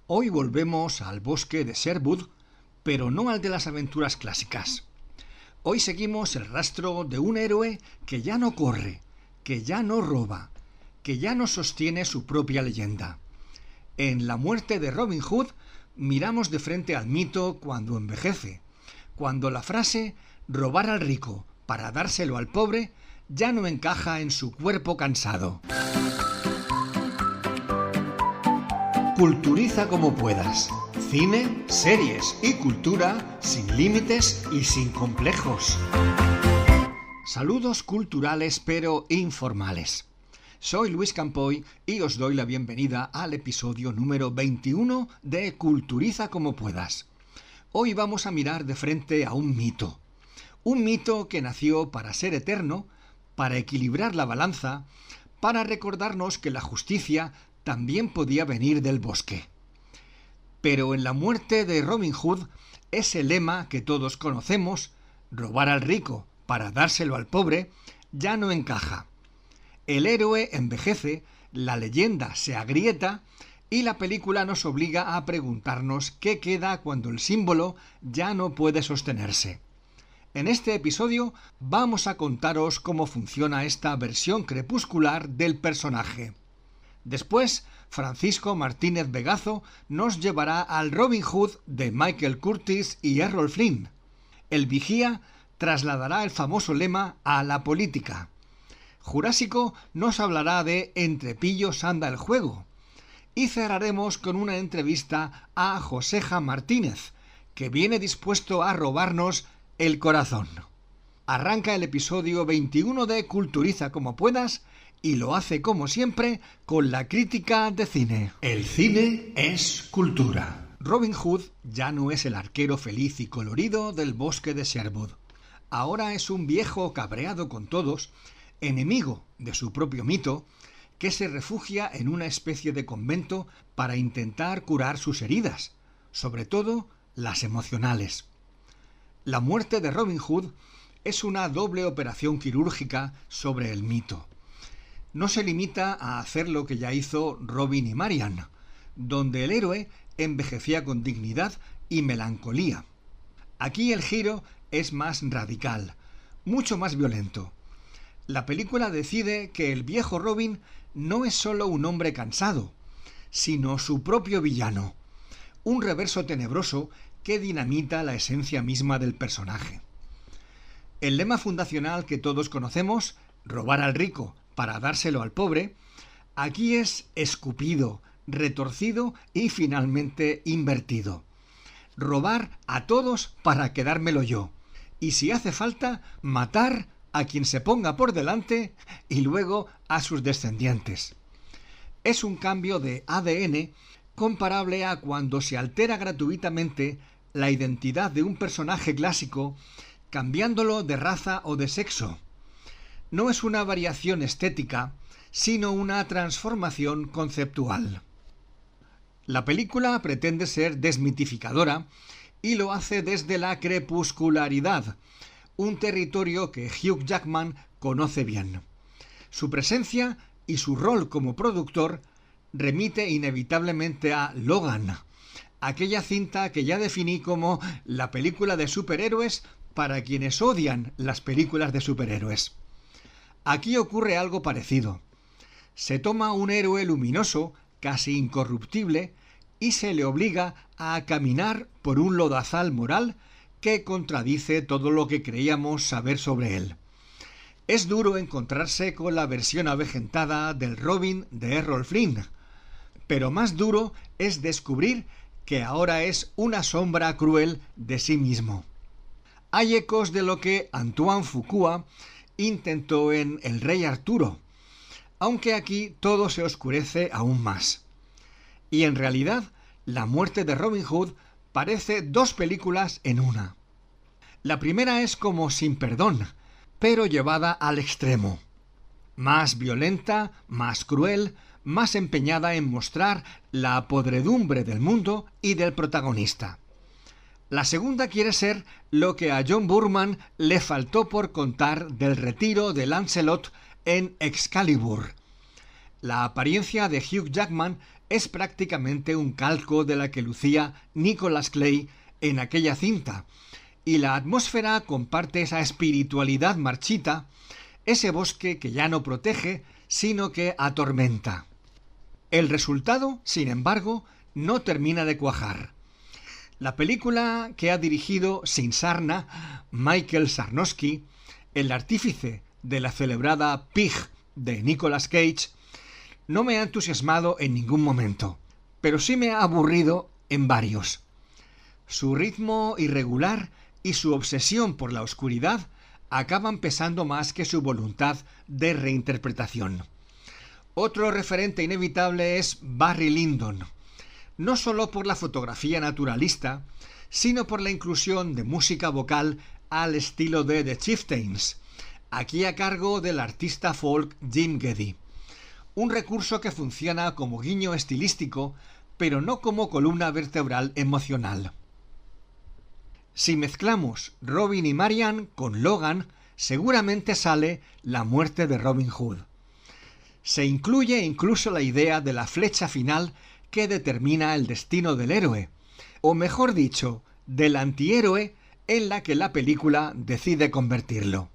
Hoy volvemos al bosque de Sherwood, pero no al de las aventuras clásicas. Hoy seguimos el rastro de un héroe que ya no corre, que ya no roba, que ya no sostiene su propia leyenda. En La muerte de Robin Hood miramos de frente al mito cuando envejece, cuando la frase «robar al rico para dárselo al pobre» ya no encaja en su cuerpo cansado. Culturiza como puedas. Cine, series y cultura sin límites y sin complejos. Saludos culturales pero informales. Soy Luis Campoy y os doy la bienvenida al episodio número 21 de Culturiza como puedas. Hoy vamos a mirar de frente a un mito. Un mito que nació para ser eterno, para equilibrar la balanza, para recordarnos que la justicia también podía venir del bosque. Pero en La muerte de Robin Hood, ese lema que todos conocemos, robar al rico para dárselo al pobre, ya no encaja. El héroe envejece, la leyenda se agrieta y la película nos obliga a preguntarnos qué queda cuando el símbolo ya no puede sostenerse. En este episodio vamos a contaros cómo funciona esta versión crepuscular del personaje. Después, Francisco Martínez Vegazo nos llevará al Robin Hood de Michael Curtiz y Errol Flynn. El vigía trasladará el famoso lema a la política. Jurásico nos hablará de Entre pillos anda el juego. Y cerraremos con una entrevista a Joseja Martínez, que viene dispuesto a robarnos el corazón. Arranca el episodio 21 de Culturiza como puedas y lo hace como siempre con la crítica de cine. El cine es cultura. Robin Hood ya no es el arquero feliz y colorido del bosque de Sherwood. Ahora es un viejo cabreado con todos, enemigo de su propio mito, que se refugia en una especie de convento para intentar curar sus heridas, sobre todo las emocionales. La muerte de Robin Hood es una doble operación quirúrgica sobre el mito. No se limita a hacer lo que ya hizo Robin y Marian, donde el héroe envejecía con dignidad y melancolía. Aquí el giro es más radical, mucho más violento. La película decide que el viejo Robin no es solo un hombre cansado, sino su propio villano, un reverso tenebroso que dinamita la esencia misma del personaje. El lema fundacional que todos conocemos, robar al rico para dárselo al pobre, aquí es escupido, retorcido y finalmente invertido. Robar a todos para quedármelo yo, y si hace falta, matar a quien se ponga por delante y luego a sus descendientes. Es un cambio de ADN comparable a cuando se altera gratuitamente la identidad de un personaje clásico cambiándolo de raza o de sexo. No es una variación estética, sino una transformación conceptual. La película pretende ser desmitificadora y lo hace desde la crepuscularidad, un territorio que Hugh Jackman conoce bien. Su presencia y su rol como productor remite inevitablemente a Logan, aquella cinta que ya definí como la película de superhéroes para quienes odian las películas de superhéroes. Aquí ocurre algo parecido. Se toma un héroe luminoso, casi incorruptible, y se le obliga a caminar por un lodazal moral que contradice todo lo que creíamos saber sobre él. Es duro encontrarse con la versión avejentada del Robin de Errol Flynn, pero más duro es descubrir que ahora es una sombra cruel de sí mismo. Hay ecos de lo que Antoine Fuqua intentó en El Rey Arturo, aunque aquí todo se oscurece aún más. Y en realidad, La muerte de Robin Hood parece dos películas en una. La primera es como Sin perdón, pero llevada al extremo. Más violenta, más cruel, más empeñada en mostrar la podredumbre del mundo y del protagonista. La segunda quiere ser lo que a John Boorman le faltó por contar del retiro de Lancelot en Excalibur. La apariencia de Hugh Jackman es prácticamente un calco de la que lucía Nicholas Clay en aquella cinta, y la atmósfera comparte esa espiritualidad marchita, ese bosque que ya no protege, sino que atormenta. El resultado, sin embargo, no termina de cuajar. La película que ha dirigido sin sarna Michael Sarnowski, el artífice de la celebrada Pig de Nicolas Cage, no me ha entusiasmado en ningún momento, pero sí me ha aburrido en varios. Su ritmo irregular y su obsesión por la oscuridad acaban pesando más que su voluntad de reinterpretación. Otro referente inevitable es Barry Lyndon, no solo por la fotografía naturalista, sino por la inclusión de música vocal al estilo de The Chieftains, aquí a cargo del artista folk Jim Geddy. Un recurso que funciona como guiño estilístico, pero no como columna vertebral emocional. Si mezclamos Robin y Marian con Logan, seguramente sale La muerte de Robin Hood. Se incluye incluso la idea de la flecha final que determina el destino del héroe, o mejor dicho, del antihéroe en la que la película decide convertirlo.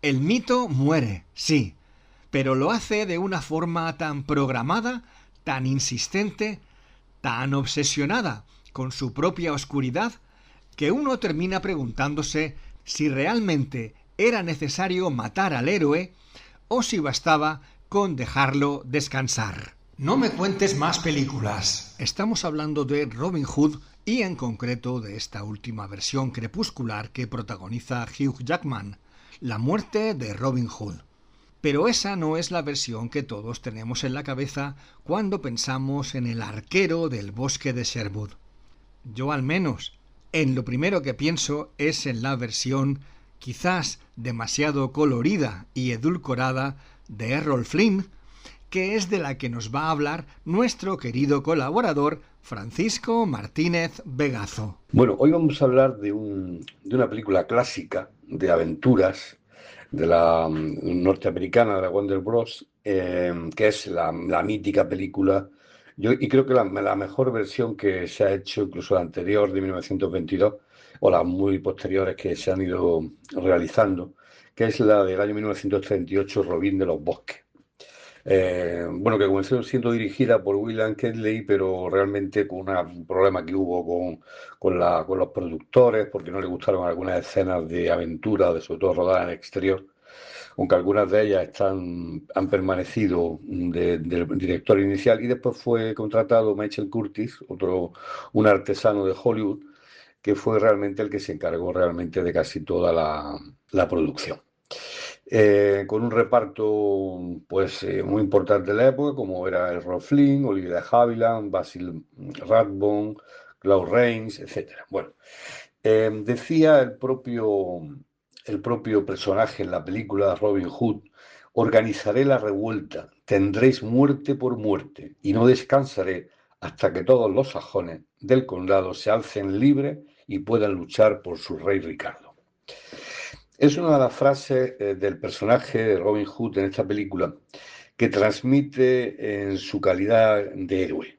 El mito muere, sí, pero lo hace de una forma tan programada, tan insistente, tan obsesionada con su propia oscuridad, que uno termina preguntándose si realmente era necesario matar al héroe o si bastaba con dejarlo descansar. No me cuentes más películas. Estamos hablando de Robin Hood y en concreto de esta última versión crepuscular que protagoniza Hugh Jackman, La muerte de Robin Hood. Pero esa no es la versión que todos tenemos en la cabeza cuando pensamos en el arquero del bosque de Sherwood. Yo al menos, en lo primero que pienso es en la versión quizás demasiado colorida y edulcorada de Errol Flynn, que es de la que nos va a hablar nuestro querido colaborador Francisco Martínez Vegazo. Bueno, hoy vamos a hablar de una película clásica de aventuras de la norteamericana de la Warner Bros., que es la mítica película, y creo que la mejor versión que se ha hecho, incluso la anterior de 1922, o las muy posteriores que se han ido realizando, que es la del año 1938, Robin de los Bosques. Bueno, que comenzó siendo dirigida por William Kedley, pero realmente con un problema que hubo con los productores, porque no le gustaron algunas escenas de aventura, sobre todo rodadas en exterior, aunque algunas de ellas han permanecido del director inicial, y después fue contratado Michael Curtis, un artesano de Hollywood, que fue realmente el que se encargó realmente de casi toda la producción. Con un reparto muy importante de la época, como era Errol Flynn, Olivia de Havilland, Basil Rathbone, Claude Rains, etc. Bueno, decía el propio personaje en la película Robin Hood: organizaré la revuelta, tendréis muerte por muerte, y no descansaré hasta que todos los sajones del condado se alcen libres y puedan luchar por su rey Ricardo. Es una de las frases del personaje de Robin Hood en esta película que transmite en su calidad de héroe.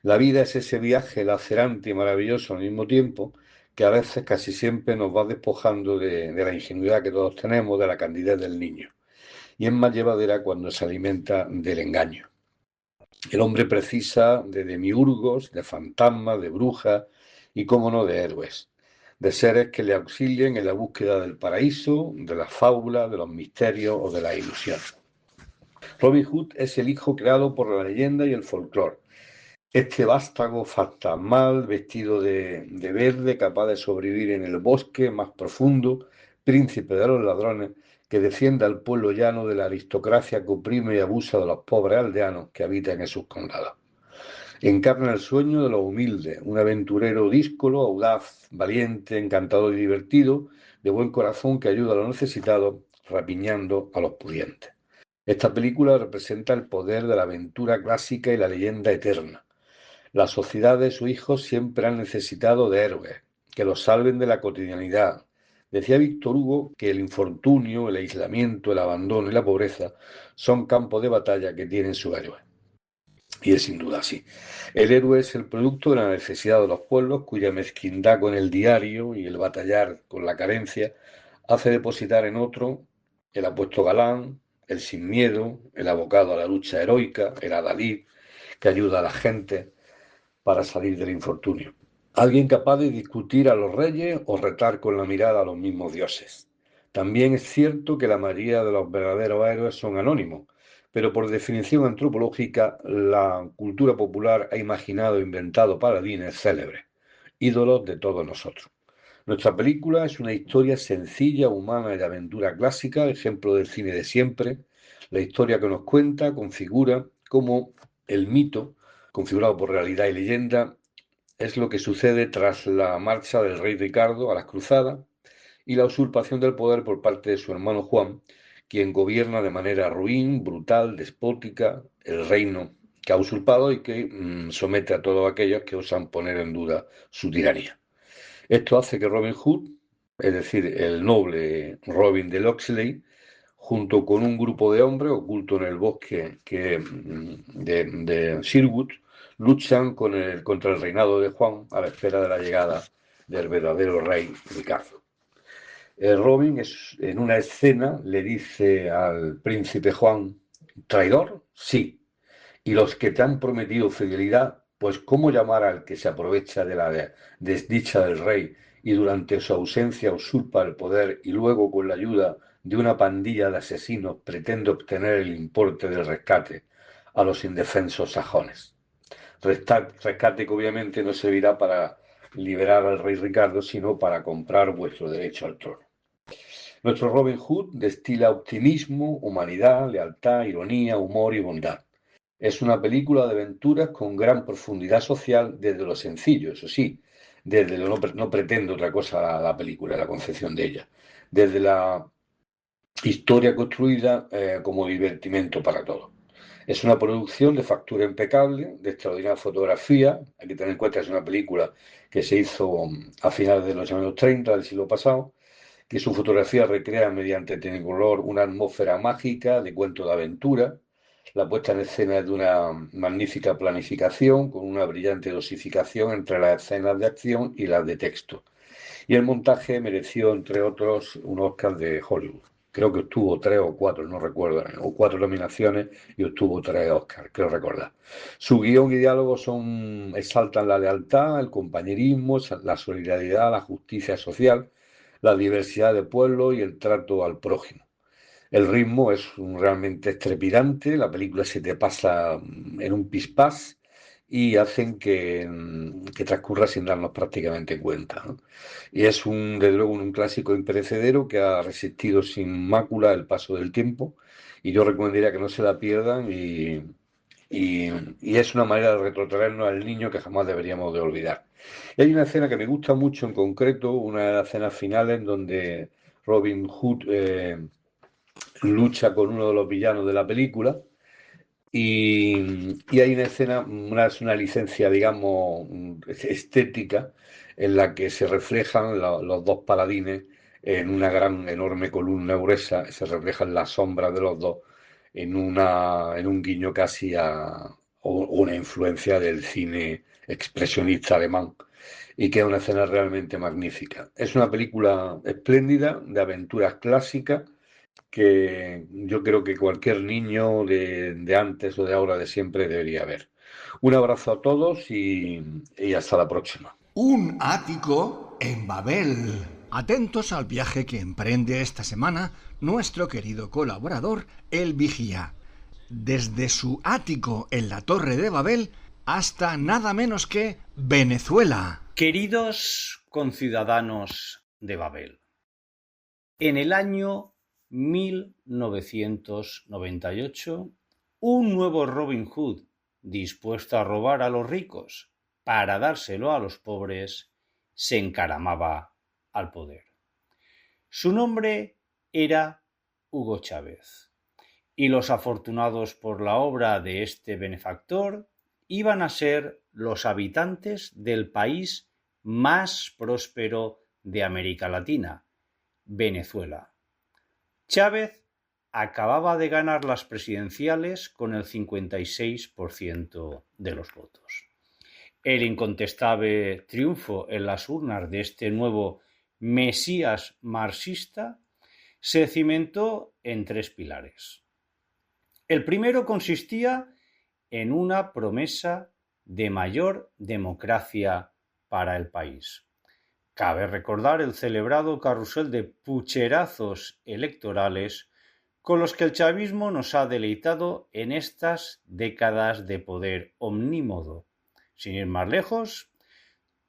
La vida es ese viaje lacerante y maravilloso al mismo tiempo, que a veces, casi siempre, nos va despojando de la ingenuidad que todos tenemos, de la candidez del niño, y es más llevadera cuando se alimenta del engaño. El hombre precisa de demiurgos, de fantasmas, de brujas y, cómo no, de héroes, de seres que le auxilien en la búsqueda del paraíso, de la fábula, de los misterios o de la ilusión. Robin Hood es el hijo creado por la leyenda y el folclore. Este vástago fantasmal, vestido de verde, capaz de sobrevivir en el bosque más profundo, príncipe de los ladrones, que defiende al pueblo llano de la aristocracia que oprime y abusa de los pobres aldeanos que habitan en sus condados. Encarna el sueño de los humildes, un aventurero díscolo, audaz, valiente, encantador y divertido, de buen corazón, que ayuda a los necesitados, rapiñando a los pudientes. Esta película representa el poder de la aventura clásica y la leyenda eterna. La sociedad de sus hijos siempre han necesitado de héroes, que los salven de la cotidianidad. Decía Víctor Hugo que el infortunio, el aislamiento, el abandono y la pobreza son campos de batalla que tienen sus héroes. Y es sin duda así. El héroe es el producto de la necesidad de los pueblos, cuya mezquindad con el diario y el batallar con la carencia hace depositar en otro el apuesto galán, el sin miedo, el abocado a la lucha heroica, el adalid, que ayuda a la gente para salir del infortunio. Alguien capaz de discutir a los reyes o retar con la mirada a los mismos dioses. También es cierto que la mayoría de los verdaderos héroes son anónimos, pero por definición antropológica, la cultura popular ha imaginado e inventado paladines célebres, ídolos de todos nosotros. Nuestra película es una historia sencilla, humana y de aventura clásica, ejemplo del cine de siempre. La historia que nos cuenta configura cómo el mito, configurado por realidad y leyenda, es lo que sucede tras la marcha del rey Ricardo a las cruzadas y la usurpación del poder por parte de su hermano Juan, quien gobierna de manera ruin, brutal, despótica el reino que ha usurpado y que somete a todos aquellos que osan poner en duda su tiranía. Esto hace que Robin Hood, es decir, el noble Robin de Locksley, junto con un grupo de hombres ocultos en el bosque de Sherwood, luchan contra el reinado de Juan a la espera de la llegada del verdadero rey Ricardo. Robin en una escena le dice al príncipe Juan: ¿traidor? Sí. ¿Y los que te han prometido fidelidad? Pues ¿cómo llamar al que se aprovecha de la desdicha del rey y durante su ausencia usurpa el poder y luego con la ayuda de una pandilla de asesinos pretende obtener el importe del rescate a los indefensos sajones? Rescate que obviamente no servirá para liberar al rey Ricardo, sino para comprar vuestro derecho al trono. Nuestro Robin Hood destila optimismo, humanidad, lealtad, ironía, humor y bondad. Es una película de aventuras con gran profundidad social desde lo sencillo, eso sí, desde lo no pretende otra cosa la película, la concepción de ella, desde la historia construida como divertimento para todos. Es una producción de factura impecable, de extraordinaria fotografía. Hay que tener en cuenta que es una película que se hizo a finales de los años 30 del siglo pasado, que su fotografía recrea mediante Technicolor una atmósfera mágica de cuento de aventura. La puesta en escena es de una magnífica planificación, con una brillante dosificación entre las escenas de acción y las de texto. Y el montaje mereció, entre otros, un Oscar de Hollywood. Creo que obtuvo 3 o 4, no recuerdo, o 4 nominaciones y obtuvo 3 Oscars, creo recordar. Su guión y diálogo exaltan la lealtad, el compañerismo, la solidaridad, la justicia social, la diversidad de pueblos y el trato al prójimo. El ritmo es realmente estrepidante, la película se te pasa en un pispás y hacen que transcurra sin darnos prácticamente cuenta, ¿no? Y es desde luego un clásico imperecedero que ha resistido sin mácula el paso del tiempo y yo recomendaría que no se la pierdan y es una manera de retrotraernos al niño que jamás deberíamos de olvidar. Y hay una escena que me gusta mucho en concreto, una de las escenas finales donde Robin Hood lucha con uno de los villanos de la película y hay una escena, una licencia, digamos, estética en la que se reflejan los dos paladines en una gran, enorme columna gruesa, se reflejan las sombras de los dos en un guiño casi a una influencia del cine expresionista alemán y que es una escena realmente magnífica. Es una película espléndida, de aventuras clásicas, que yo creo que cualquier niño de antes o de ahora, de siempre, debería ver. Un abrazo a todos y hasta la próxima. Un ático en Babel. Atentos al viaje que emprende esta semana nuestro querido colaborador, El Vigía. Desde su ático en la Torre de Babel hasta nada menos que Venezuela. Queridos conciudadanos de Babel, en el año 1998, un nuevo Robin Hood, dispuesto a robar a los ricos para dárselo a los pobres, se encaramaba al poder. Su nombre era Hugo Chávez, y los afortunados por la obra de este benefactor iban a ser los habitantes del país más próspero de América Latina, Venezuela. Chávez acababa de ganar las presidenciales con el 56% de los votos. El incontestable triunfo en las urnas de este nuevo Mesías marxista se cimentó en 3 pilares. El primero consistía en una promesa de mayor democracia para el país. Cabe recordar el celebrado carrusel de pucherazos electorales con los que el chavismo nos ha deleitado en estas décadas de poder omnímodo. Sin ir más lejos,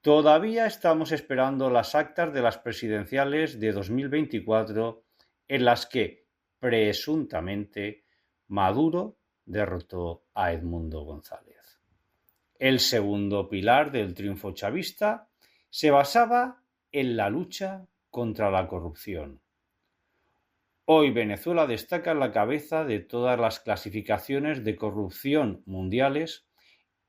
todavía estamos esperando las actas de las presidenciales de 2024 en las que, presuntamente, Maduro derrotó a Edmundo González. El segundo pilar del triunfo chavista se basaba en la lucha contra la corrupción. Hoy Venezuela destaca en la cabeza de todas las clasificaciones de corrupción mundiales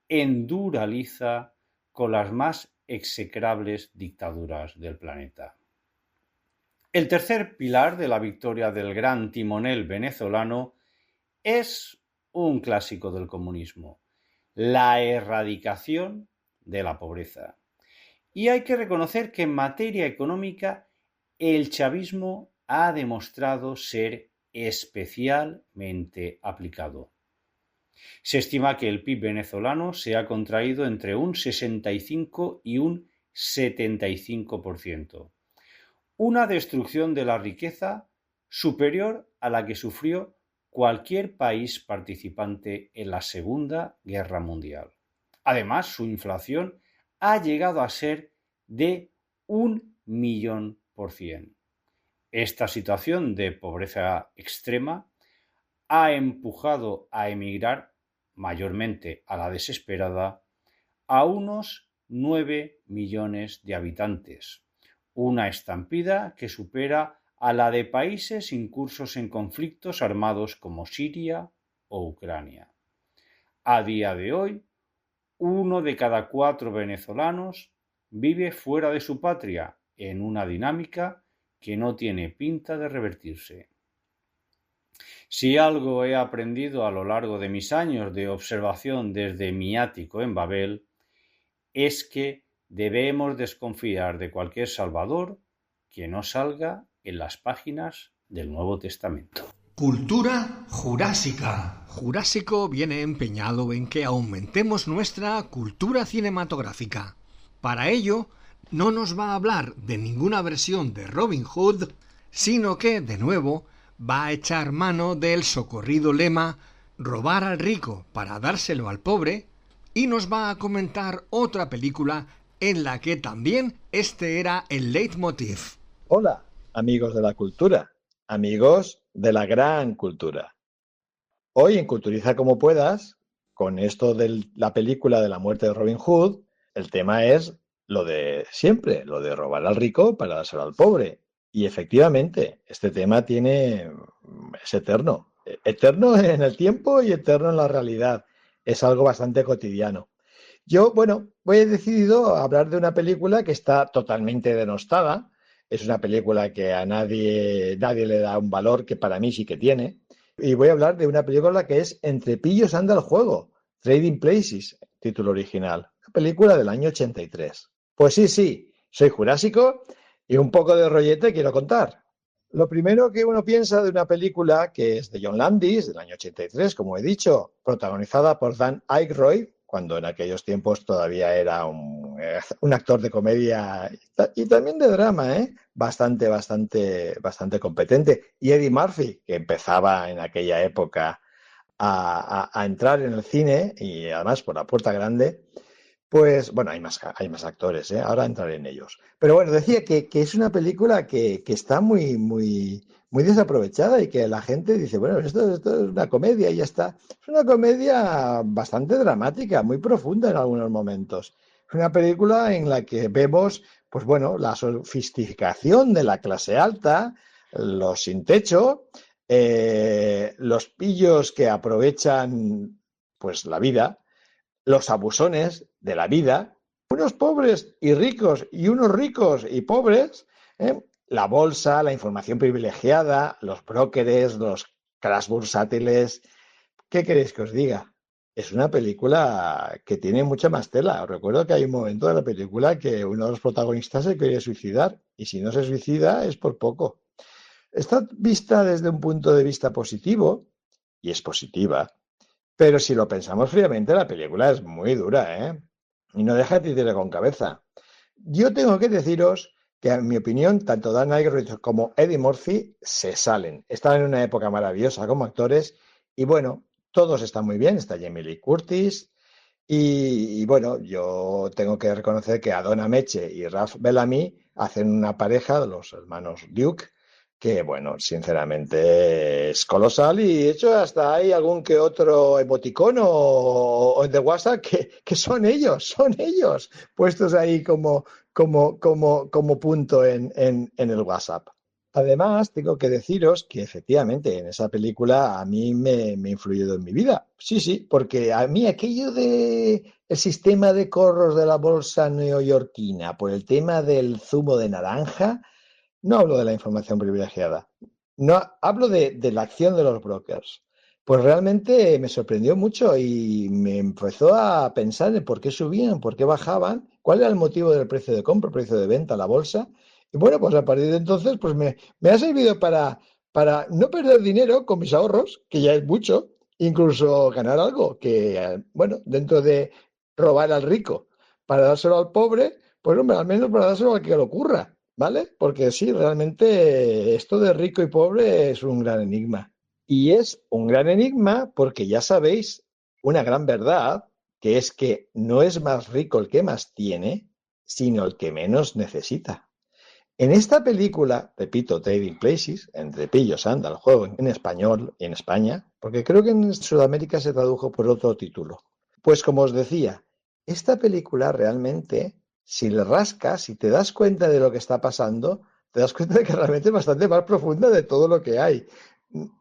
en dura liza con las más execrables dictaduras del planeta. El tercer pilar de la victoria del gran timonel venezolano es un clásico del comunismo: la erradicación de la pobreza. Y hay que reconocer que en materia económica el chavismo ha demostrado ser especialmente aplicado. Se estima que el PIB venezolano se ha contraído entre un 65 y un 75%. Una destrucción de la riqueza superior a la que sufrió cualquier país participante en la Segunda Guerra Mundial. Además, su inflación ha llegado a ser de 1.000.000%. Esta situación de pobreza extrema ha empujado a emigrar, mayormente a la desesperada, a unos 9 millones de habitantes, una estampida que supera a la de países incursos en conflictos armados como Siria o Ucrania. A día de hoy, 1 de cada 4 venezolanos vive fuera de su patria, en una dinámica que no tiene pinta de revertirse. Si algo he aprendido a lo largo de mis años de observación desde mi ático en Babel, es que debemos desconfiar de cualquier salvador que no salga en las páginas del Nuevo Testamento. Cultura jurásica. Jurásico viene empeñado en que aumentemos nuestra cultura cinematográfica. Para ello, no nos va a hablar de ninguna versión de Robin Hood, sino que, de nuevo, va a echar mano del socorrido lema «robar al rico para dárselo al pobre», y nos va a comentar otra película en la que también este era el leitmotiv. Hola, amigos de la cultura, amigos de la gran cultura. Hoy en Culturiza como puedas, con esto de la película de la muerte de Robin Hood, el tema es lo de siempre, lo de robar al rico para dárselo al pobre. Y efectivamente, este tema es eterno en el tiempo y eterno en la realidad. Es algo bastante cotidiano. Yo, he decidido hablar de una película que está totalmente denostada. Es una película que a nadie le da un valor que para mí sí que tiene. Y voy a hablar de una película que es Entre pillos anda el juego, Trading Places, título original. Una película del año 83. Pues sí, soy jurásico y un poco de rollete quiero contar. Lo primero que uno piensa de una película que es de John Landis, del año 83, como he dicho, protagonizada por Dan Aykroyd, cuando en aquellos tiempos todavía era un actor de comedia y también de drama, bastante competente. Y Eddie Murphy, que empezaba en aquella época a entrar en el cine y además por la puerta grande. Pues, hay más actores, ahora entraré en ellos. Pero decía que es una película que está muy, muy, muy desaprovechada y que la gente dice, esto es una comedia y ya está. Es una comedia bastante dramática, muy profunda en algunos momentos. Es una película en la que vemos, la sofisticación de la clase alta, los sin techo, los pillos que aprovechan, la vida, los abusones de la vida, unos pobres y ricos y unos ricos y pobres, la bolsa, la información privilegiada, los brokers, los crash bursátiles. ¿Qué queréis que os diga? Es una película que tiene mucha más tela. Os recuerdo que hay un momento de la película que uno de los protagonistas se quiere suicidar y si no se suicida es por poco. Está vista desde un punto de vista positivo y es positiva, pero si lo pensamos fríamente la película es muy dura, ¿eh? Y no deja de títere con cabeza. Yo tengo que deciros que, en mi opinión, tanto Dan Aykroyd como Eddie Murphy se salen. Están en una época maravillosa como actores y bueno, todos están muy bien. Está Jamie Lee Curtis y bueno, yo tengo que reconocer que Adona Meche y Ralph Bellamy hacen una pareja, los hermanos Duke, que bueno, sinceramente es colosal y de hecho hasta hay algún que otro emoticono o de WhatsApp que son ellos, puestos ahí como punto en el WhatsApp. Además, tengo que deciros que efectivamente en esa película a mí me ha influido en mi vida. Sí, sí, porque a mí aquello de el sistema de corros de la bolsa neoyorquina por el tema del zumo de naranja, no hablo de la información privilegiada, no hablo de la acción de los brokers. Pues realmente me sorprendió mucho y me empezó a pensar en por qué subían, por qué bajaban, cuál era el motivo del precio de compra, precio de venta, la bolsa. Y bueno, pues a partir de entonces pues me ha servido para no perder dinero con mis ahorros, que ya es mucho, incluso ganar algo, que bueno, dentro de robar al rico para dárselo al pobre, pues hombre, al menos para dárselo al que lo ocurra. ¿Vale? Porque sí, realmente esto de rico y pobre es un gran enigma. Y es un gran enigma porque ya sabéis una gran verdad, que es que no es más rico el que más tiene, sino el que menos necesita. En esta película, repito, Trading Places, entre pillos anda el juego en español y en España, porque creo que en Sudamérica se tradujo por otro título. Pues como os decía, esta película realmente, si le rascas, si te das cuenta de lo que está pasando, te das cuenta de que realmente es bastante más profunda de todo lo que hay.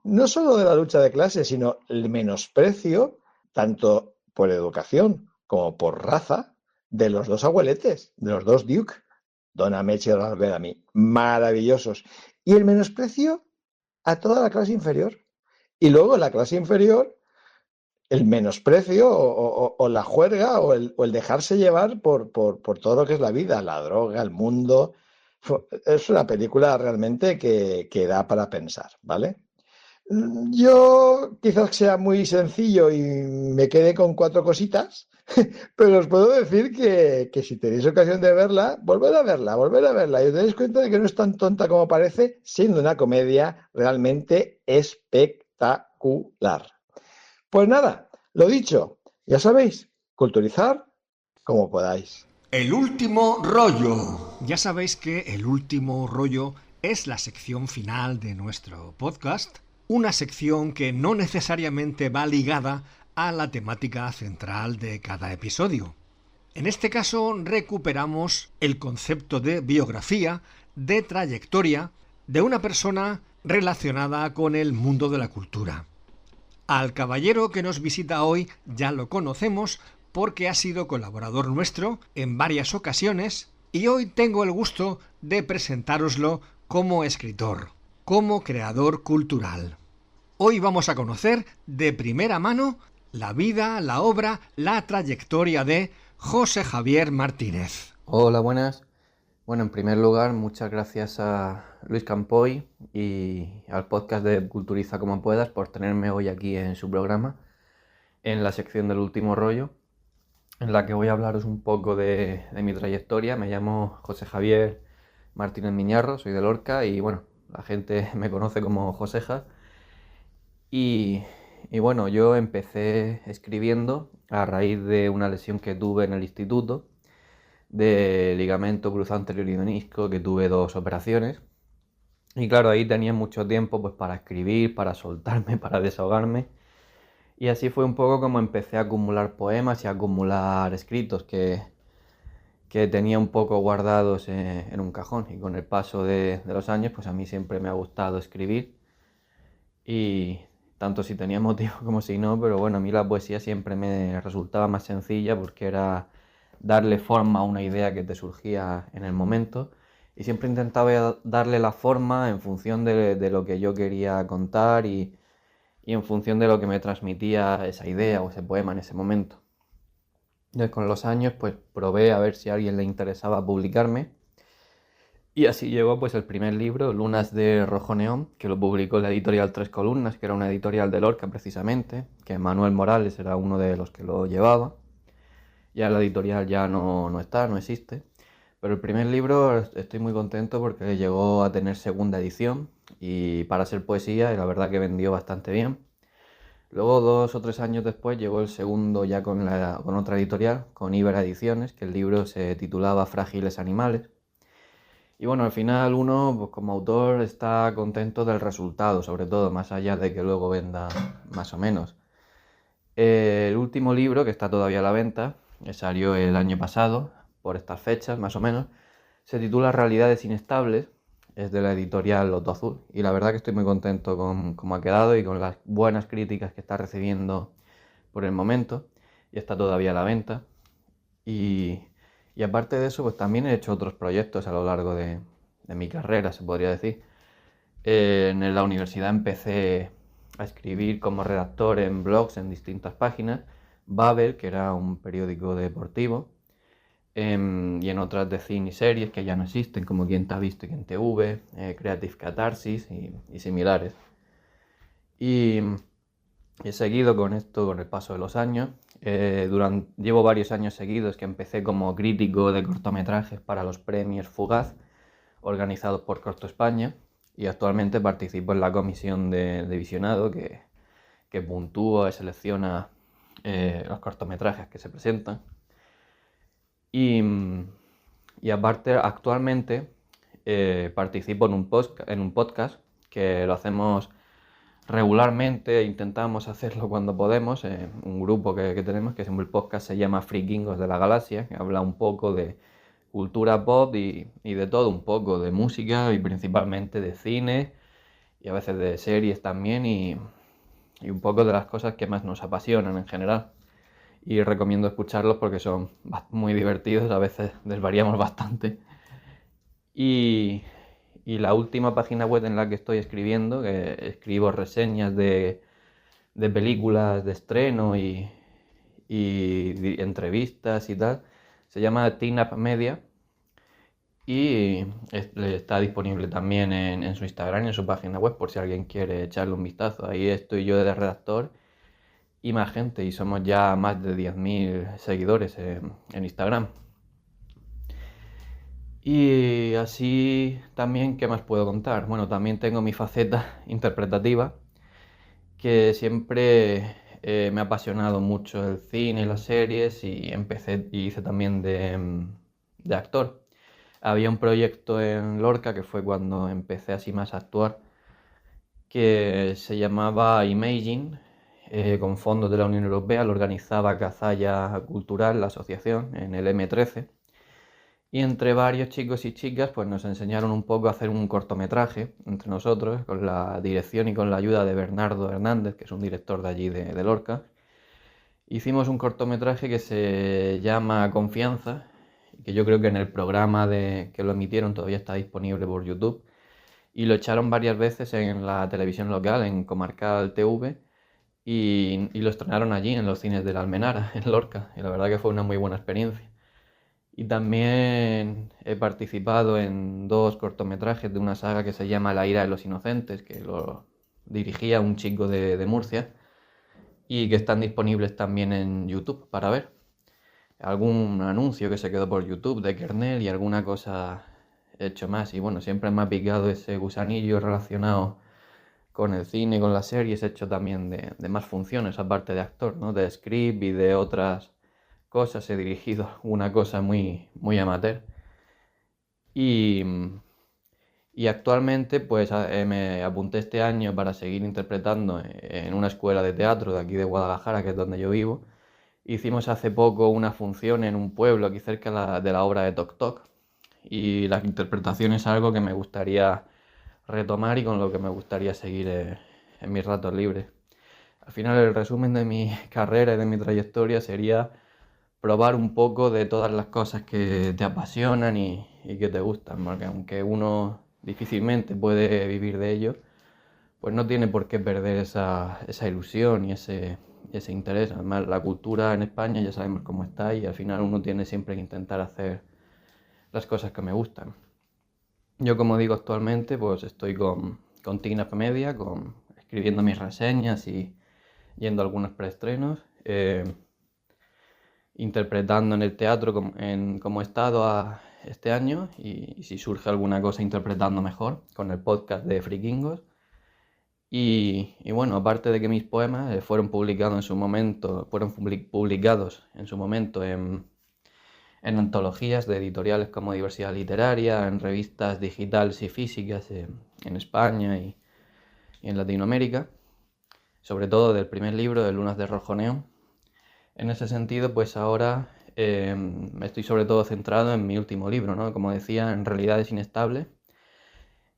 No solo de la lucha de clases, sino el menosprecio, tanto por educación como por raza, de los dos abueletes, de los dos Duke. Donna Meche y Ralph Bellamy, maravillosos. Y el menosprecio a toda la clase inferior. Y luego en la clase inferior, el menosprecio o la juerga o el dejarse llevar por todo lo que es la vida, la droga, el mundo. Es una película realmente que da para pensar, ¿vale? Yo quizás sea muy sencillo y me quede con 4 cositas, pero os puedo decir que si tenéis ocasión de verla, volver a verla y os daréis cuenta de que no es tan tonta como parece, siendo una comedia realmente espectacular. Pues nada, lo dicho, ya sabéis, culturizar como podáis. El último rollo. Ya sabéis que el último rollo es la sección final de nuestro podcast, una sección que no necesariamente va ligada a la temática central de cada episodio. En este caso recuperamos el concepto de biografía, de trayectoria, de una persona relacionada con el mundo de la cultura. Al caballero que nos visita hoy ya lo conocemos porque ha sido colaborador nuestro en varias ocasiones y hoy tengo el gusto de presentároslo como escritor, como creador cultural. Hoy vamos a conocer de primera mano la vida, la obra, la trayectoria de José Javier Martínez. Hola, buenas. Bueno, en primer lugar, muchas gracias a Luis Campoy y al podcast de Culturiza como puedas por tenerme hoy aquí en su programa, en la sección del último rollo, en la que voy a hablaros un poco de mi trayectoria. Me llamo José Javier Martínez Miñarro, soy de Lorca y bueno, la gente me conoce como Joseja. Y bueno, yo empecé escribiendo a raíz de una lesión que tuve en el instituto, de ligamento cruzado anterior y menisco, que tuve 2 operaciones. Y claro, ahí tenía mucho tiempo pues para escribir, para soltarme, para desahogarme. Y así fue un poco como empecé a acumular poemas y a acumular escritos que tenía un poco guardados en un cajón. Y con el paso de los años, pues a mí siempre me ha gustado escribir. Y tanto si tenía motivo como si no, pero bueno, a mí la poesía siempre me resultaba más sencilla porque era darle forma a una idea que te surgía en el momento y siempre intentaba darle la forma en función de lo que yo quería contar y y en función de lo que me transmitía esa idea o ese poema en ese momento. Entonces, con los años pues probé a ver si a alguien le interesaba publicarme, y así llegó pues el primer libro, Lunas de Rojo Neón, que lo publicó la editorial Tres Columnas, que era una editorial de Lorca precisamente, que Manuel Morales era uno de los que lo llevaba. Ya la editorial ya no está, no existe. Pero el primer libro estoy muy contento porque llegó a tener segunda edición y para ser poesía, y la verdad que vendió bastante bien. Luego, 2 o 3 años después, llegó el segundo ya con otra editorial, con Ibera Ediciones, que el libro se titulaba Frágiles Animales. Y bueno, al final uno, pues como autor, está contento del resultado, sobre todo, más allá de que luego venda más o menos. El último libro, que está todavía a la venta, que salió el año pasado, por estas fechas más o menos, se titula Realidades Inestables, es de la editorial Loto Azul, y la verdad que estoy muy contento con cómo ha quedado y con las buenas críticas que está recibiendo por el momento, y está todavía a la venta. Y aparte de eso, pues también he hecho otros proyectos a lo largo de mi carrera, se podría decir. En la universidad empecé a escribir como redactor en blogs en distintas páginas, Babel, que era un periódico deportivo, y en otras de cine y series que ya no existen, como Quién te ha visto y Quién te ve, Creative Catharsis y similares. Y he seguido con esto con el paso de los años. Llevo varios años seguidos que empecé como crítico de cortometrajes para los premios Fugaz, organizados por Corto España, y actualmente participo en la comisión de visionado que puntúa y selecciona los cortometrajes que se presentan. Y aparte, actualmente participo en un podcast que lo hacemos regularmente, intentamos hacerlo cuando podemos, un grupo que tenemos, que el podcast se llama Frikingos de la Galaxia, que habla un poco de cultura pop y de todo un poco, de música y principalmente de cine y a veces de series también y un poco de las cosas que más nos apasionan en general. Y recomiendo escucharlos porque son muy divertidos, a veces desvariamos bastante. Y la última página web en la que estoy escribiendo, que escribo reseñas de películas de estreno y entrevistas y tal, se llama Teen Up Media y está disponible también en su Instagram y en su página web por si alguien quiere echarle un vistazo. Ahí estoy yo de redactor y más gente, y somos ya más de 10.000 seguidores en Instagram. Y así también, ¿qué más puedo contar? Bueno, también tengo mi faceta interpretativa, que siempre me ha apasionado mucho el cine y las series, y hice también de actor. Había un proyecto en Lorca, que fue cuando empecé así más a actuar, que se llamaba Imagine, con fondos de la Unión Europea, lo organizaba Cazalla Cultural, la asociación, en el M13. Y entre varios chicos y chicas pues nos enseñaron un poco a hacer un cortometraje entre nosotros, con la dirección y con la ayuda de Bernardo Hernández, que es un director de allí de Lorca. Hicimos un cortometraje que se llama Confianza, que yo creo que en el programa que lo emitieron todavía está disponible por YouTube, y lo echaron varias veces en la televisión local, en Comarcal TV, y lo estrenaron allí en los cines de la Almenara, en Lorca, y la verdad que fue una muy buena experiencia. Y también he participado en 2 cortometrajes de una saga que se llama La ira de los inocentes, que lo dirigía un chico de Murcia, y que están disponibles también en YouTube para ver. Algún anuncio que se quedó por YouTube de Kernel y alguna cosa he hecho más. Y bueno, siempre me ha picado ese gusanillo relacionado con el cine y con las series. He hecho también de más funciones, aparte de actor, ¿no? De script y de otras cosas. He dirigido una cosa muy, muy amateur. Y actualmente pues me apunté este año para seguir interpretando en una escuela de teatro de aquí de Guadalajara, que es donde yo vivo. Hicimos hace poco una función en un pueblo aquí cerca de la obra de Toc Toc, y la interpretación es algo que me gustaría retomar y con lo que me gustaría seguir en mis ratos libres. Al final, el resumen de mi carrera y de mi trayectoria sería probar un poco de todas las cosas que te apasionan y que te gustan, porque aunque uno difícilmente puede vivir de ello, pues no tiene por qué perder esa ilusión y ese interés. Además, la cultura en España ya sabemos cómo está y al final uno tiene siempre que intentar hacer las cosas que me gustan. Yo, como digo, actualmente pues estoy con TIGNAP Media, escribiendo mis reseñas y yendo a algunos preestrenos, interpretando en el teatro como he estado este año y si surge alguna cosa interpretando mejor con el podcast de Frikingos. Y bueno, aparte de que mis poemas fueron publicados en su momento en antologías de editoriales como Diversidad Literaria, en revistas digitales y físicas en España y en Latinoamérica, sobre todo del primer libro de Lunas de Rojo Neón. En ese sentido, pues ahora estoy sobre todo centrado en mi último libro, ¿no? Como decía, En Realidades Inestables,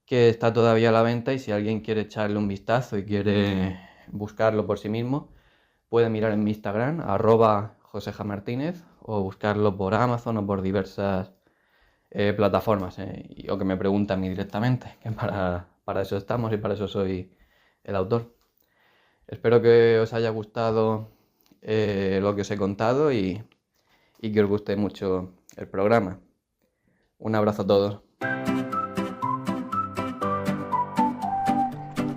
que está todavía a la venta y si alguien quiere echarle un vistazo y quiere buscarlo por sí mismo, puede mirar en mi Instagram, @josejamartinez, o buscarlo por Amazon o por diversas plataformas, o que me pregunten a mí directamente, que para eso estamos y para eso soy el autor. Espero que os haya gustado lo que os he contado y que os guste mucho el programa. Un abrazo a todos.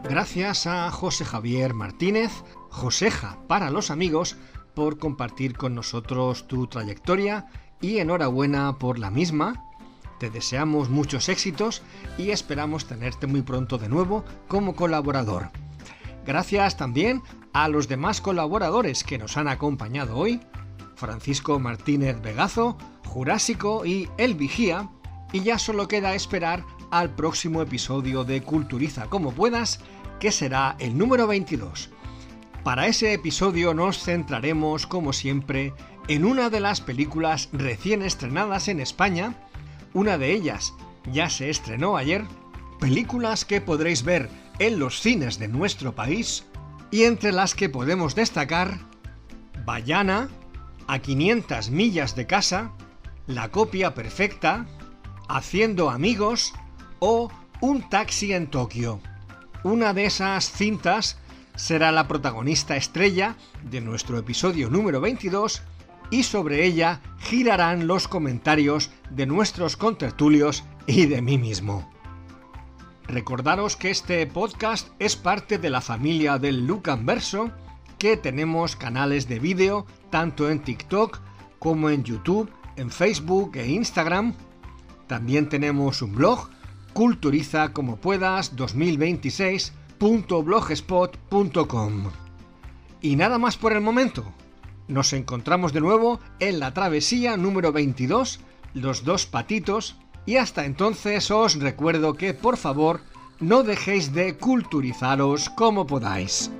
Gracias a José Javier Martínez, Joseja para los amigos, por compartir con nosotros tu trayectoria y enhorabuena por la misma. Te deseamos muchos éxitos y esperamos tenerte muy pronto de nuevo como colaborador. Gracias también a los demás colaboradores que nos han acompañado hoy: Francisco Martínez Vegazo, Jurásico y El Vigía, y ya solo queda esperar al próximo episodio de Culturiza como puedas, que será el número 22. Para ese episodio nos centraremos, como siempre, en una de las películas recién estrenadas en España. Una de ellas ya se estrenó ayer, películas que podréis ver en los cines de nuestro país, y entre las que podemos destacar Vaiana, A 500 millas de casa, La copia perfecta, Haciendo amigos o Un taxi en Tokio. Una de esas cintas será la protagonista estrella de nuestro episodio número 22 y sobre ella girarán los comentarios de nuestros contertulios y de mí mismo. Recordaros que este podcast es parte de la familia del Lucanverso, que tenemos canales de vídeo tanto en TikTok como en YouTube, en Facebook e Instagram. También tenemos un blog, culturiza2026.blogspot.com. Y nada más por el momento. Nos encontramos de nuevo en la travesía número 22, Los Dos Patitos, y hasta entonces os recuerdo que por favor no dejéis de culturizaros como podáis.